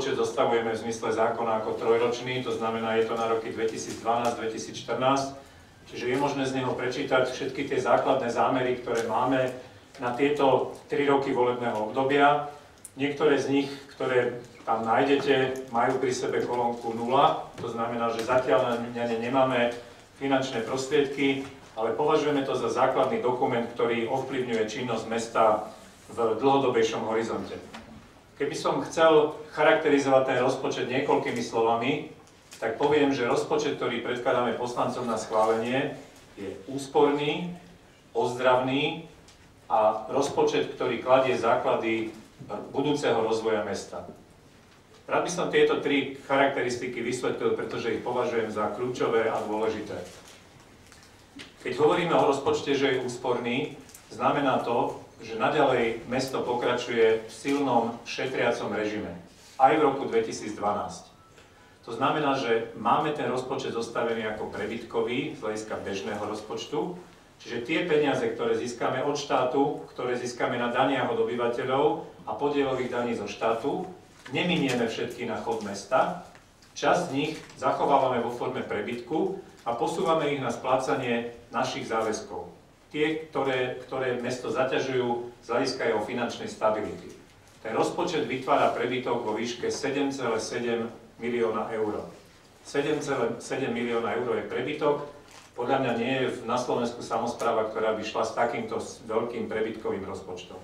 rozpočet zostavujeme v zmysle zákona ako trojročný, to znamená, je to na roky 2012-2014, čiže je možné z neho prečítať všetky tie základné zámery, ktoré máme na tieto 3 roky volebného obdobia. Niektoré z nich, ktoré tam nájdete, majú pri sebe kolónku 0, to znamená, že zatiaľ na ne nemáme finančné prostriedky, ale považujeme to za základný dokument, ktorý ovplyvňuje činnosť mesta v dlhodobejšom horizonte. Keby som chcel charakterizovať ten rozpočet niekoľkými slovami, tak poviem, že rozpočet, ktorý predkladáme poslancom na schválenie, je úsporný, ozdravný a rozpočet, ktorý kladie základy budúceho rozvoja mesta. Rád by som tieto 3 charakteristiky vysvetlil, pretože ich považujem za kľúčové a dôležité. Keď hovoríme o rozpočte, že je úsporný, znamená to, že naďalej mesto pokračuje v silnom šetriacom režime, aj v roku 2012. To znamená, že máme ten rozpočet zostavený ako prebytkový z hľadiska bežného rozpočtu, čiže tie peniaze, ktoré získame od štátu, ktoré získame na daniach od obyvateľov a podielových daní zo štátu, neminieme všetky na chod mesta, časť z nich zachovávame vo forme prebytku a posúvame ich na splácanie našich záväzkov. Tie, ktoré mesto zaťažujú z hľadiska jeho finančnej stability. Ten rozpočet vytvára prebytok vo výške 7,7 milióna eur. 7,7 milióna eur je prebytok. Podľa mňa nie je na Slovensku samospráva, ktorá by šla s takýmto veľkým prebytkovým rozpočtom.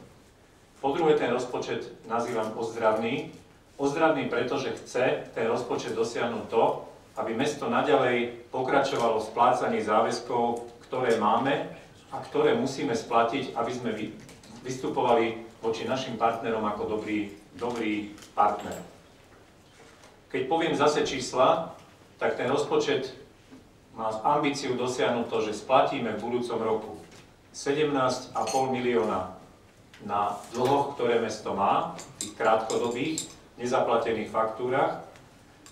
Po druhé, ten rozpočet nazývam ozdravný. Ozdravný, pretože chce ten rozpočet dosiahnuť to, aby mesto naďalej pokračovalo v splácaní záväzkov, ktoré máme a ktoré musíme splatiť, aby sme vystupovali voči našim partnerom ako dobrý partner. Keď poviem zase čísla, tak ten rozpočet má ambíciu dosiahnuť to, že splatíme v budúcom roku 17,5 milióna na dlhoch, ktoré mesto má, v tých krátkodobých, nezaplatených faktúrach,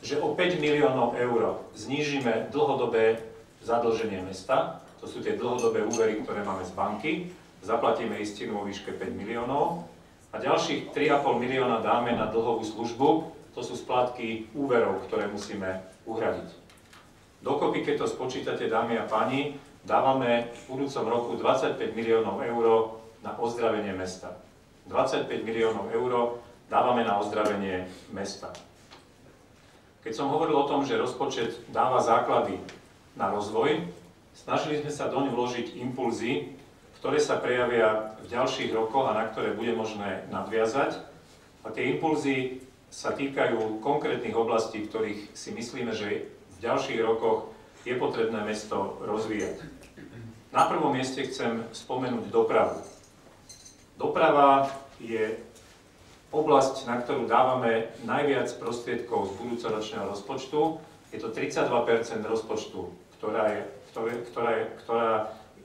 že o 5 miliónov eur znížime dlhodobé zadlženie mesta. To sú tie dlhodobé úvery, ktoré máme z banky. Zaplatíme istinu vo výške 5 miliónov. A ďalších 3,5 milióna dáme na dlhovú službu. To sú splátky úverov, ktoré musíme uhradiť. Dokopy, keď to spočítate, dámy a páni, dávame v budúcom roku 25 miliónov eur na ozdravenie mesta. 25 miliónov eur dávame na ozdravenie mesta. Keď som hovoril o tom, že rozpočet dáva základy na rozvoj, snažili sme sa doň vložiť impulzy, ktoré sa prejavia v ďalších rokoch a na ktoré bude možné nadviazať. A tie impulzy sa týkajú konkrétnych oblastí, v ktorých si myslíme, že v ďalších rokoch je potrebné mesto rozvíjať. Na prvom mieste chcem spomenúť dopravu. Doprava je oblasť, na ktorú dávame najviac prostriedkov z budúcoročného rozpočtu. Je to 32% rozpočtu,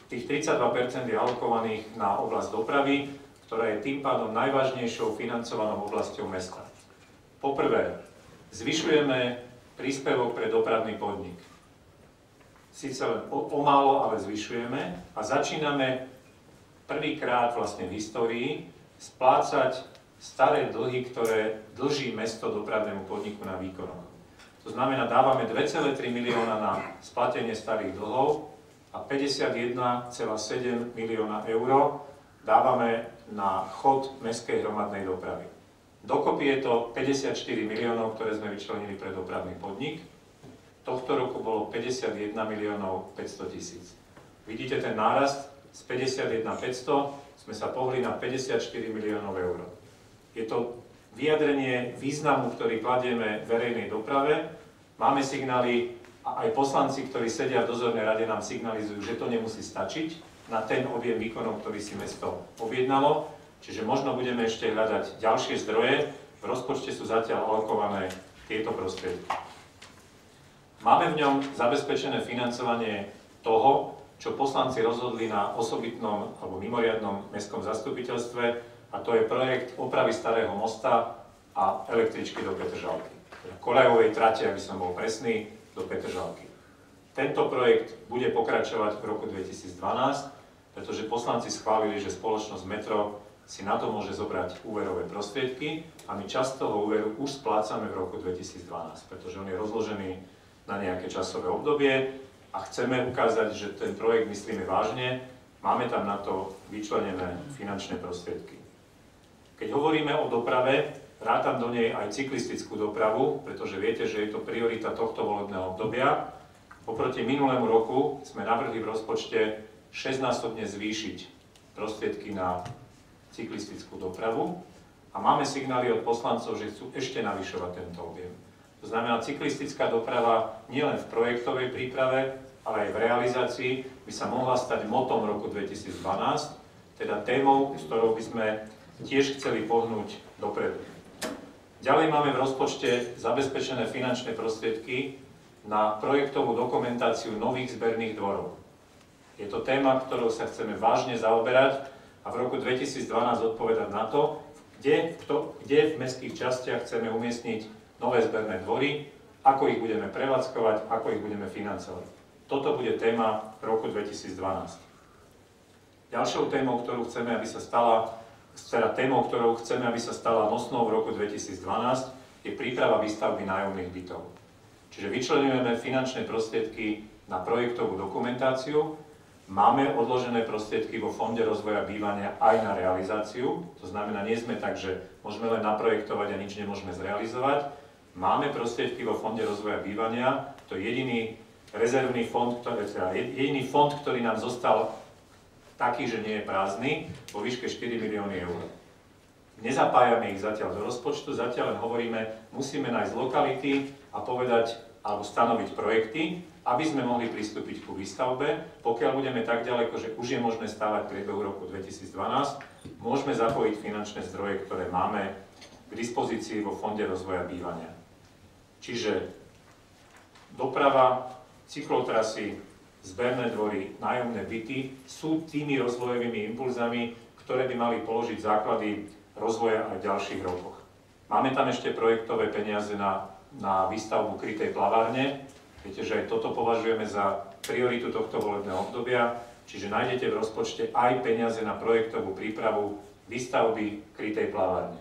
tých 32% je alokovaných na oblasť dopravy, ktorá je tým pádom najvážnejšou financovanou oblasťou mesta. Poprvé, zvyšujeme príspevok pre dopravný podnik. Síce len pomálo, ale zvyšujeme a začíname prvýkrát vlastne v histórii splácať staré dlhy, ktoré dlží mesto dopravnému podniku na výkonoch. To znamená, dávame 2,3 milióna na splatenie starých dlhov a 51,7 milióna eur dávame na chod mestskej hromadnej dopravy. Dokopy je to 54 miliónov, ktoré sme vyčlenili pre dopravný podnik. Tohto roku bolo 51 miliónov 500 tisíc. Vidíte ten nárast z 51 500 sme sa pohli na 54 miliónov eur. Je to vyjadrenie významu, ktorý kladieme verejnej doprave. Máme signály a aj poslanci, ktorí sedia v dozornej rade, nám signalizujú, že to nemusí stačiť na ten objem výkonov, ktorý si mesto objednalo. Čiže možno budeme ešte hľadať ďalšie zdroje. V rozpočte sú zatiaľ alokované tieto prostriedky. Máme v ňom zabezpečené financovanie toho, čo poslanci rozhodli na osobitnom alebo mimoriadnom mestskom zastupiteľstve, a to je projekt opravy starého mosta a električky do Petržalky. Koľajovej trate, aby som bol presný, do Petržalky. Tento projekt bude pokračovať v roku 2012, pretože poslanci schválili, že spoločnosť Metro si na to môže zobrať úverové prostriedky a my časť toho úveru už splácame v roku 2012, pretože on je rozložený na nejaké časové obdobie a chceme ukázať, že ten projekt myslíme vážne, máme tam na to vyčlenené finančné prostriedky. Keď hovoríme o doprave, rátam do nej aj cyklistickú dopravu, pretože viete, že je to priorita tohto volebného obdobia. Oproti minulému roku sme navrhli v rozpočte 6-násobne zvýšiť prostriedky na cyklistickú dopravu a máme signály od poslancov, že chcú ešte navyšovať tento objem. To znamená, cyklistická doprava nielen v projektovej príprave, ale aj v realizácii by sa mohla stať motom roku 2012, teda témou, s ktorou by sme tiež chceli pohnúť dopredu. Ďalej máme v rozpočte zabezpečené finančné prostriedky na projektovú dokumentáciu nových zberných dvorov. Je to téma, ktorou sa chceme vážne zaoberať a v roku 2012 odpovedať na to, kde v mestských častiach chceme umiestniť nové zberné dvory, ako ich budeme prevádzkovať, ako ich budeme financovať. Toto bude téma roku 2012. Ďalšou témou, ktorou chceme, aby sa stala nosnou v roku 2012, je príprava výstavby nájomných bytov. Čiže vyčleňujeme finančné prostriedky na projektovú dokumentáciu, máme odložené prostriedky vo Fonde rozvoja bývania aj na realizáciu, to znamená, nie sme tak, že môžeme len naprojektovať a nič nemôžeme zrealizovať. Máme prostriedky vo Fonde rozvoja bývania, to je jediný rezervný fond, jediný fond, ktorý nám zostal taký, že nie je prázdny, vo výške 4 milióny eur. Nezapájame ich zatiaľ do rozpočtu, zatiaľ len hovoríme, musíme nájsť lokality a povedať, alebo stanoviť projekty, aby sme mohli pristúpiť ku výstavbe. Pokiaľ budeme tak ďaleko, že už je možné stavať v priebehu roku 2012, môžeme zapojiť finančné zdroje, ktoré máme k dispozícii vo Fonde rozvoja bývania. Čiže doprava, cyklotrasy, zberné dvory, nájomné byty sú tými rozvojovými impulzami, ktoré by mali položiť základy rozvoja aj v ďalších rokoch. Máme tam ešte projektové peniaze na výstavbu krytej plavárne. Viete, že aj toto považujeme za prioritu tohto volebného obdobia, čiže nájdete v rozpočte aj peniaze na projektovú prípravu výstavby krytej plavárne.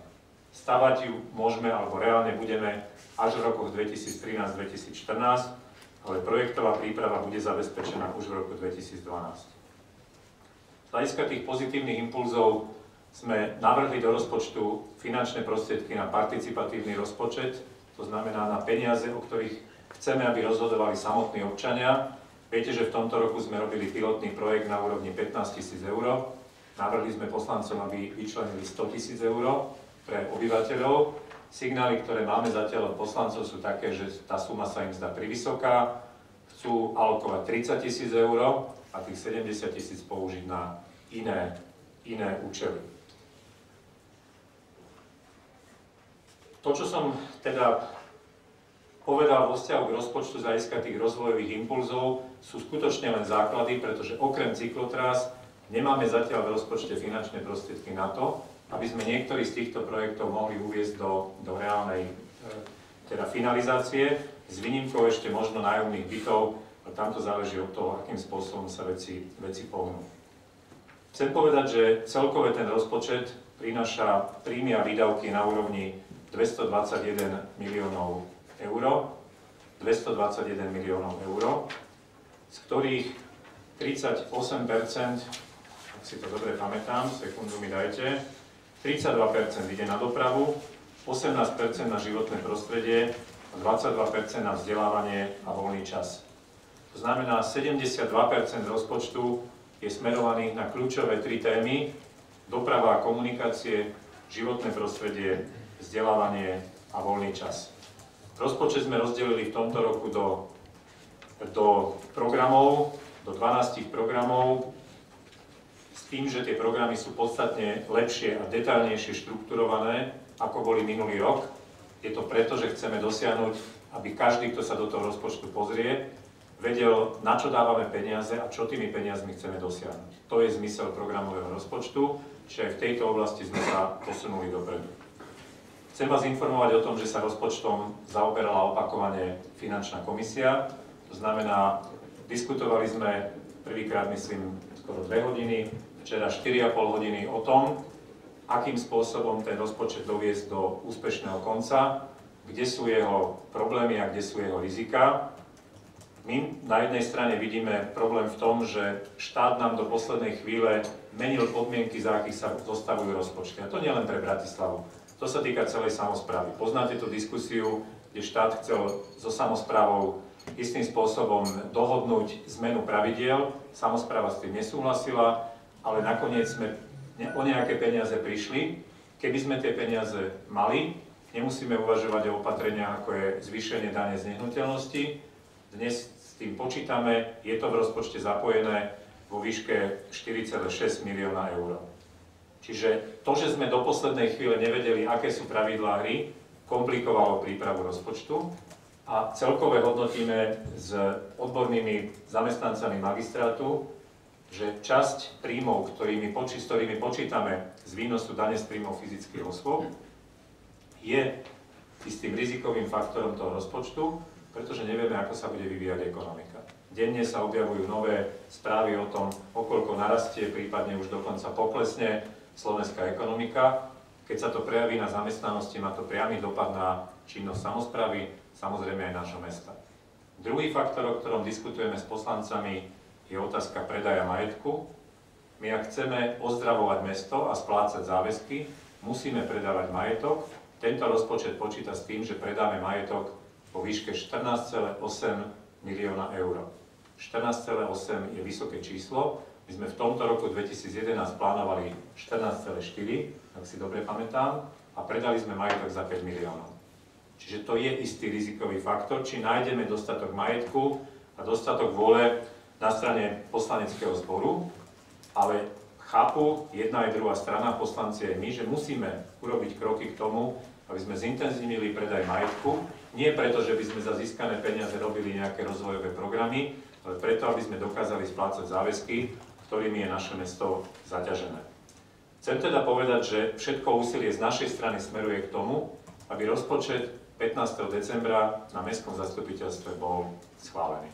Stavať ju môžeme, alebo reálne budeme až v rokoch 2013-2014, ale projektová príprava bude zabezpečená už v roku 2012. Z hľadiska tých pozitívnych impulzov sme navrhli do rozpočtu finančné prostriedky na participatívny rozpočet, to znamená na peniaze, o ktorých chceme, aby rozhodovali samotní občania. Viete, že v tomto roku sme robili pilotný projekt na úrovni 15 000 eur. Navrhli sme poslancom, aby vyčlenili 100 000 eur pre obyvateľov. Signály, ktoré máme zatiaľ od poslancov, sú také, že tá suma sa im zdá privysoká. Chcú alokovať 30 000 eur a tých 70 000 použiť na iné účely. To, čo som teda povedal vo vzťahu k rozpočtu z hľadiska tých rozvojových impulzov, sú skutočne len základy, pretože okrem cyklotrás nemáme zatiaľ v rozpočte finančné prostriedky na to, aby sme niektorý z týchto projektov mohli uviesť do reálnej finalizácie, s výnimkou ešte možno nájomných bytov, a tam to záleží od toho, akým spôsobom sa veci pohnú. Chcem povedať, že celkové ten rozpočet prináša príjmy a výdavky na úrovni 221 miliónov eur, z ktorých 38%, ak si to dobre pamätám, sekundu mi dajte, 32% ide na dopravu, 18% na životné prostredie a 22% na vzdelávanie a voľný čas. To znamená, 72% rozpočtu je smerovaných na kľúčové tri témy: doprava a komunikácie, životné prostredie, vzdelávanie a voľný čas. Rozpočet sme rozdelili v tomto roku do programov, do 12 programov, s tým, že tie programy sú podstatne lepšie a detailnejšie štrukturované, ako boli minulý rok. Je to preto, že chceme dosiahnuť, aby každý, kto sa do toho rozpočtu pozrie, vedel, na čo dávame peniaze a čo tými peniazmi chceme dosiahnuť. To je zmysel programového rozpočtu, čiže aj v tejto oblasti sme sa posunuli dopredu. Chcem vás informovať o tom, že sa rozpočtom zaoberala opakovane finančná komisia. To znamená, diskutovali sme prvýkrát, myslím, skoro 2 hodiny, včera 4,5 hodiny o tom, akým spôsobom ten rozpočet doviesť do úspešného konca, kde sú jeho problémy a kde sú jeho riziká. My na jednej strane vidíme problém v tom, že štát nám do poslednej chvíle menil podmienky, za akých sa zostavujú rozpočty. A to nie len pre Bratislavu. To sa týka celej samosprávy. Poznáte tú diskusiu, kde štát chcel so samosprávou istým spôsobom dohodnúť zmenu pravidiel. Samospráva s tým nesúhlasila, ale nakoniec sme o nejaké peniaze prišli. Keby sme tie peniaze mali, nemusíme uvažovať o opatreniach, ako je zvýšenie dane z nehnuteľnosti. Dnes s tým počítame, je to v rozpočte zapojené vo výške 4,6 milióna eur. Čiže to, že sme do poslednej chvíle nevedeli, aké sú pravidlá hry, komplikovalo prípravu rozpočtu a celkové hodnotíme s odbornými zamestnancami magistrátu, že časť príjmov, s ktorými počítame z výnosu dane z príjmov fyzických osôb, je istým rizikovým faktorom toho rozpočtu, pretože nevieme, ako sa bude vyvíjať ekonomika. Denne sa objavujú nové správy o tom, okoľko narastie, prípadne už dokonca poklesne slovenská ekonomika. Keď sa to prejaví na zamestnanosti, má to priamy dopad na činnosť samosprávy, samozrejme aj nášho mesta. Druhý faktor, o ktorom diskutujeme s poslancami, je otázka predaja majetku. My, ak chceme ozdravovať mesto a splácať záväzky, musíme predávať majetok. Tento rozpočet počíta s tým, že predáme majetok vo výške 14,8 milióna eur. 14,8 je vysoké číslo. My sme v tomto roku 2011 plánovali 14,4, ak si dobre pamätám, a predali sme majetok za 5 miliónov. Čiže to je istý rizikový faktor, či nájdeme dostatok majetku a dostatok vôle na strane poslaneckého zboru, ale chápu jedna aj druhá strana, poslanci aj my, že musíme urobiť kroky k tomu, aby sme zintenzívnili predaj majetku, nie preto, že by sme za získané peniaze robili nejaké rozvojové programy, ale preto, aby sme dokázali splácať záväzky, ktorými je naše mesto zaťažené. Chcem teda povedať, že všetko úsilie z našej strany smeruje k tomu, aby rozpočet 15. decembra na mestskom zastupiteľstve bol schválený.